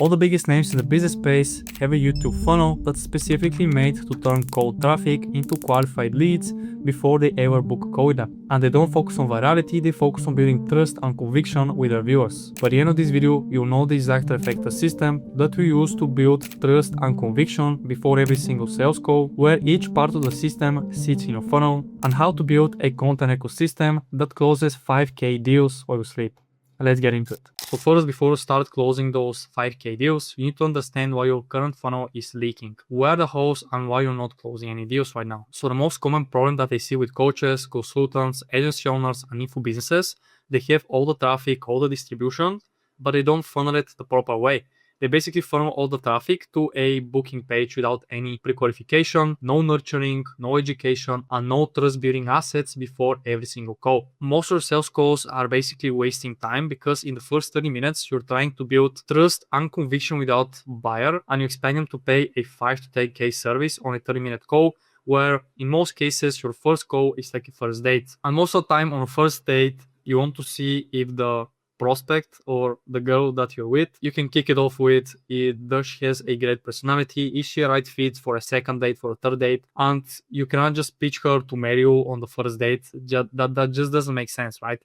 All the biggest names in the business space have a YouTube funnel that's specifically made to turn cold traffic into qualified leads before they ever book a call with them. And they don't focus on virality, they focus on building trust and conviction with their viewers. By the end of this video, you'll know the exact Trifecta system that we use to build trust and conviction before every single sales call, where each part of the system sits in your funnel, and how to build a content ecosystem that closes 5K deals while you sleep. Let's get into it. So first, before you start closing those 5K deals, you need to understand why your current funnel is leaking, where the holes, and why you're not closing any deals right now. So the most common problem that I see with coaches, consultants, agency owners, and info businesses, they have all the traffic, all the distribution, but they don't funnel it the proper way. They basically funnel all the traffic to a booking page without any pre-qualification, no nurturing, no education, and no trust-building assets before every single call. Most of your sales calls are basically wasting time because in the first 30 minutes, you're trying to build trust and conviction without buyer, and you expect them to pay a 5 to 10K service on a 30-minute call, where in most cases, your first call is like a first date. And most of the time on a first date, you want to see if the prospect or the girl that you're with, you can kick it off with, does she has a great personality, is she a right fit for a second date, for a third date, and you cannot just pitch her to marry you on the first date. That just doesn't make sense, right?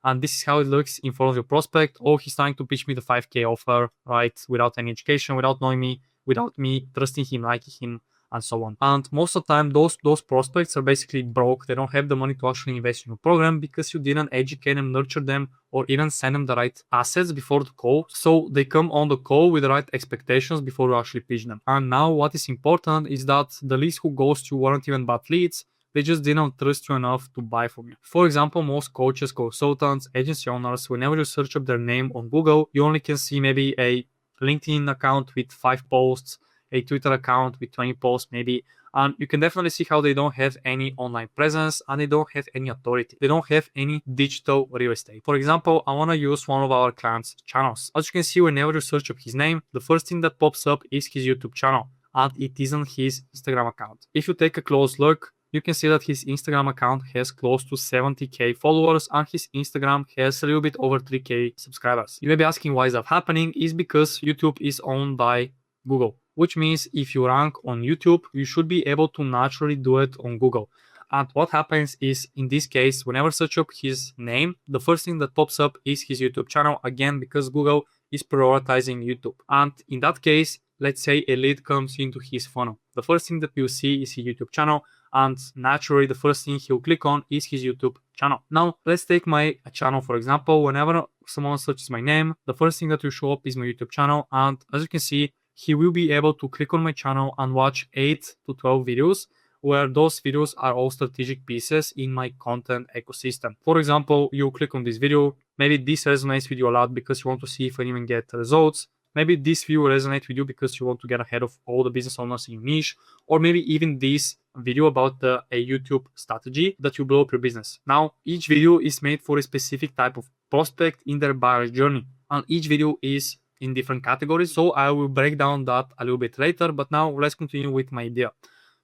And this is how it looks in front of your prospect. Oh, he's trying to pitch me the 5K offer, right? Without any education, without knowing me, without me trusting him, liking him, and so on. And most of the time, those prospects are basically broke. They don't have the money to actually invest in your program because you didn't educate them, nurture them, or even send them the right assets before the call. So they come on the call with the right expectations before you actually pitch them. And now what is important is that the leads who ghost you weren't even bad leads. They just didn't trust you enough to buy from you. For example, most coaches, consultants, agency owners, whenever you search up their name on Google, you only can see maybe a LinkedIn account with 5 posts, a Twitter account with 20 posts maybe, and you can definitely see how they don't have any online presence and they don't have any authority. They don't have any digital real estate. For example, I want to use one of our clients' channels. As you can see, whenever you search up his name, the first thing that pops up is his YouTube channel, and it isn't his Instagram account. If you take a close look, you can see that his Instagram account has close to 70K followers and his Instagram has a little bit over 3K subscribers. You may be asking why is that happening? Is because YouTube is owned by Google, which means if you rank on YouTube, you should be able to naturally do it on Google. And what happens is, in this case, whenever I search up his name, the first thing that pops up is his YouTube channel, again, because Google is prioritizing YouTube. And in that case, let's say a lead comes into his funnel. The first thing that you'll see is his YouTube channel, and naturally, the first thing he'll click on is his YouTube channel. Now, let's take my channel, for example. Whenever someone searches my name, the first thing that will show up is my YouTube channel. And as you can see, he will be able to click on my channel and watch 8 to 12 videos, where those videos are all strategic pieces in my content ecosystem. For example, you click on this video, maybe this resonates with you a lot because you want to see if you even get results. Maybe this video resonates with you because you want to get ahead of all the business owners in your niche, or maybe even this video about a YouTube strategy that you blow up your business. Now, each video is made for a specific type of prospect in their buyer's journey, and each video is in different categories, so I will break down that a little bit later, but now let's continue with my idea.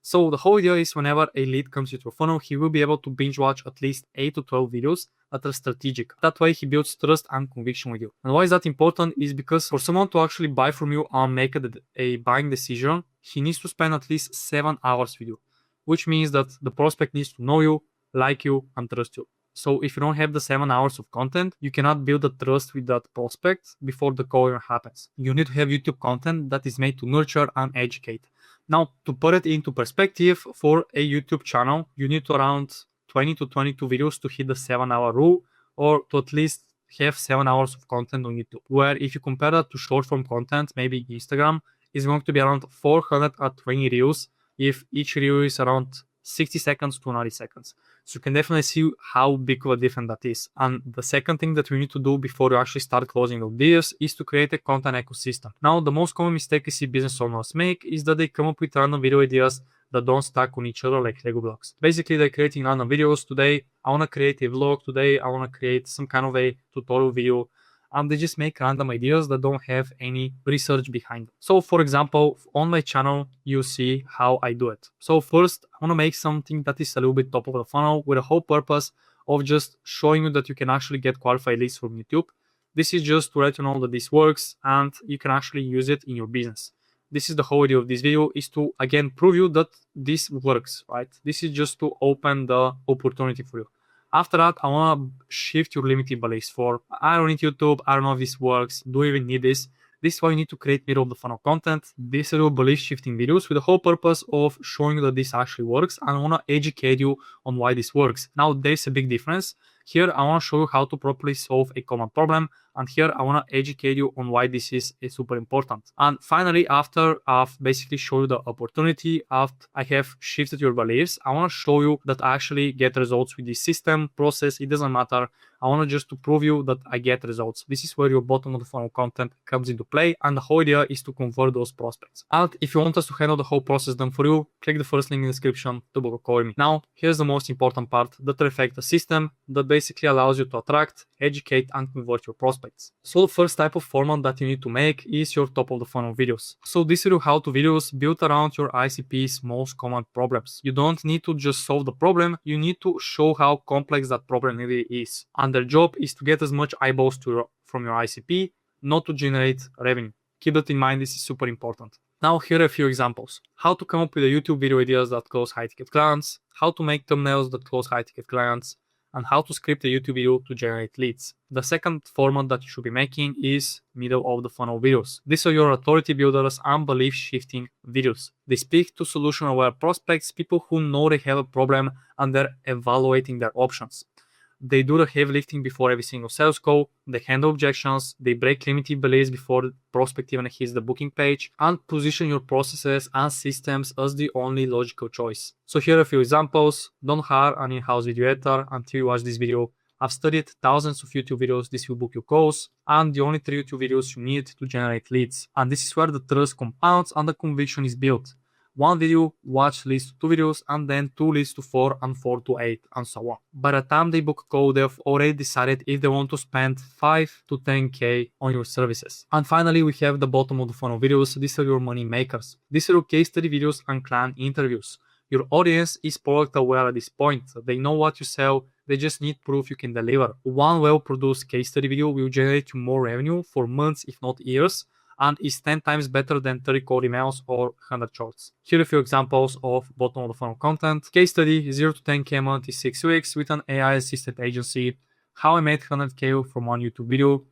So the whole idea is whenever a lead comes into your funnel, he will be able to binge watch at least 8 to 12 videos that are strategic. That way he builds trust and conviction with you. And why is that important is because for someone to actually buy from you and make a buying decision, he needs to spend at least 7 hours with you, which means that the prospect needs to know you, like you, and trust you. So if you don't have the 7 hours of content, you cannot build the trust with that prospect before the call happens. You need to have YouTube content that is made to nurture and educate. Now, to put it into perspective, for a YouTube channel, you need to around 20 to 22 videos to hit the 7-hour rule, or to at least have 7 hours of content on YouTube. Where if you compare that to short form content, maybe Instagram, is going to be around 420 reels if each reel is around 60 seconds to 90 seconds. So you can definitely see how big of a difference that is. And the second thing that we need to do before you actually start closing those deals is to create a content ecosystem. Now, the most common mistake I see business owners make is that they come up with random video ideas that don't stack on each other like Lego blocks. Basically, they're creating random videos. Today, I want to create a vlog. Today, I want to create some kind of a tutorial video. And they just make random ideas that don't have any research behind them. So for example, on my channel, you see how I do it. So first, I want to make something that is a little bit top of the funnel with the whole purpose of just showing you that you can actually get qualified leads from YouTube This is just to let you know that this works and you can actually use it in your business. This is the whole idea of this video, is to again prove you that this works, right? This is just to open the opportunity for you. After that, I want to shift your limiting beliefs for, I don't need YouTube, I don't know if this works, do you even need this? This is why you need to create middle of the funnel content. These are your belief shifting videos with the whole purpose of showing you that this actually works, and I want to educate you on why this works. Now, there's a big difference. Here, I want to show you how to properly solve a common problem, and here I want to educate you on why this is super important. And finally, after I've basically showed you the opportunity, after I have shifted your beliefs, I want to show you that I actually get results with this system, process, it doesn't matter. I want just to prove you that I get results. This is where your bottom of the funnel content comes into play, and the whole idea is to convert those prospects. And if you want us to handle the whole process done for you, click the first link in the description to book a call with me. Now, here's the most important part, the Trifecta System that basically allows you to attract, educate, and convert your prospects. So the first type of format that you need to make is your top of the funnel videos. So these are your how-to videos built around your ICP's most common problems. You don't need to just solve the problem, you need to show how complex that problem really is. And their job is to get as much eyeballs from your ICP, not to generate revenue. Keep that in mind, this is super important. Now here are a few examples. How to come up with a YouTube video ideas that close high-ticket clients, how to make thumbnails that close high-ticket clients, and how to script a YouTube video to generate leads. The second format that you should be making is middle of the funnel videos. These are your authority builders and belief shifting videos. They speak to solution aware prospects, people who know they have a problem and they're evaluating their options. They do the heavy lifting before every single sales call, they handle objections, they break limiting beliefs before the prospect even hits the booking page, and position your processes and systems as the only logical choice. So here are a few examples. Don't hire an in-house video editor until you watch this video. I've studied thousands of YouTube videos, this will book your calls, and the only 3 YouTube videos you need to generate leads. And this is where the trust compounds and the conviction is built. 1 video, watch leads to 2 videos, and then 2 leads to 4, and 4 to 8, and so on. By the time they book a call, they've already decided if they want to spend 5 to 10K on your services. And finally, we have the bottom of the funnel videos. These are your money makers. These are your case study videos and client interviews. Your audience is product aware at this point. They know what you sell. They just need proof you can deliver. 1 well-produced case study video will generate you more revenue for months, if not years, and is 10 times better than 30 cold emails or 100 shorts. Here are a few examples of bottom of the funnel content. Case study, 0 to 10K a month in 6 weeks with an AI assisted agency. How I made 100K from 1 YouTube video.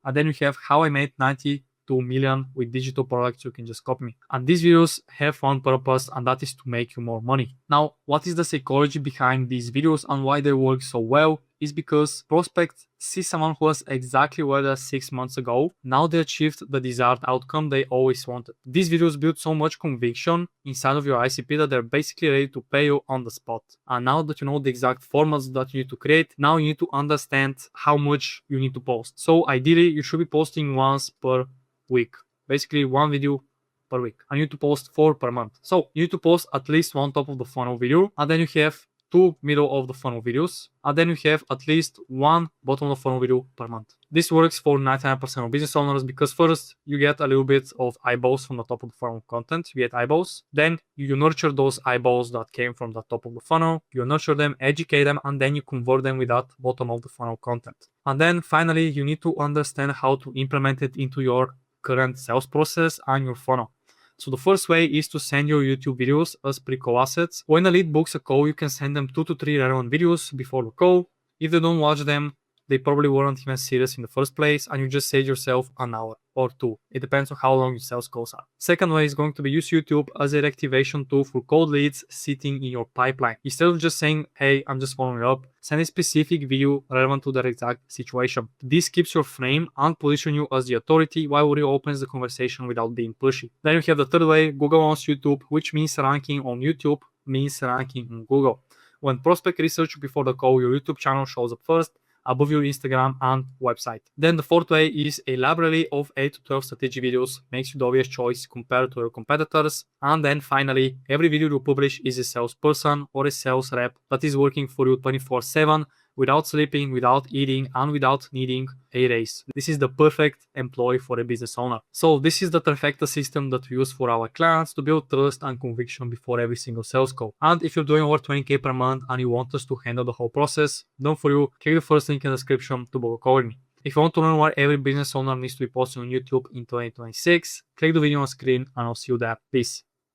And then we have how I made 92 million with digital products. You can just copy me. And these videos have one purpose, and that is to make you more money. Now, what is the psychology behind these videos and why they work so well is because prospects see someone who was exactly where they were 6 months ago. Now they achieved the desired outcome they always wanted. These videos build so much conviction inside of your ICP that they're basically ready to pay you on the spot. And now that you know the exact formats that you need to create, now you need to understand how much you need to post. So ideally, you should be posting once per week. Basically 1 video per week. And you need to post 4 per month. So you need to post at least 1 top of the funnel video, and then you have 2 middle of the funnel videos, and then you have at least 1 bottom of the funnel video per month. This works for 99% of business owners because first you get a little bit of eyeballs from the top of the funnel content. You get eyeballs, then you nurture those eyeballs that came from the top of the funnel, you nurture them, educate them, and then you convert them with that bottom of the funnel content. And then finally, you need to understand how to implement it into your current sales process and your funnel. So the first way is to send your YouTube videos as pre-call assets. When a lead books a call, you can send them 2 to 3 relevant videos before the call. If they don't watch them, they probably weren't even serious in the first place, and you just save yourself an hour or 2. It depends on how long your sales calls are. Second way is going to be use YouTube as a reactivation tool for cold leads sitting in your pipeline. Instead of just saying, hey, I'm just following up, send a specific video relevant to their exact situation. This keeps your frame and position you as the authority while reopens the conversation without being pushy. Then you have the third way, Google owns YouTube, which means ranking on YouTube means ranking on Google. When prospect research before the call, your YouTube channel shows up first, above your Instagram and website. Then the fourth way is a library of 8 to 12 strategy videos makes you the obvious choice compared to your competitors. And then finally, every video you publish is a salesperson or a sales rep that is working for you 24/7 without sleeping, without eating, and without needing a raise. This is the perfect employee for a business owner. So this is the Trifecta system that we use for our clients to build trust and conviction before every single sales call. And if you're doing over 20K per month and you want us to handle the whole process, don't for you, click the first link in the description to book a call with me. If you want to learn what every business owner needs to be posting on YouTube in 2026, click the video on screen and I'll see you there. Peace.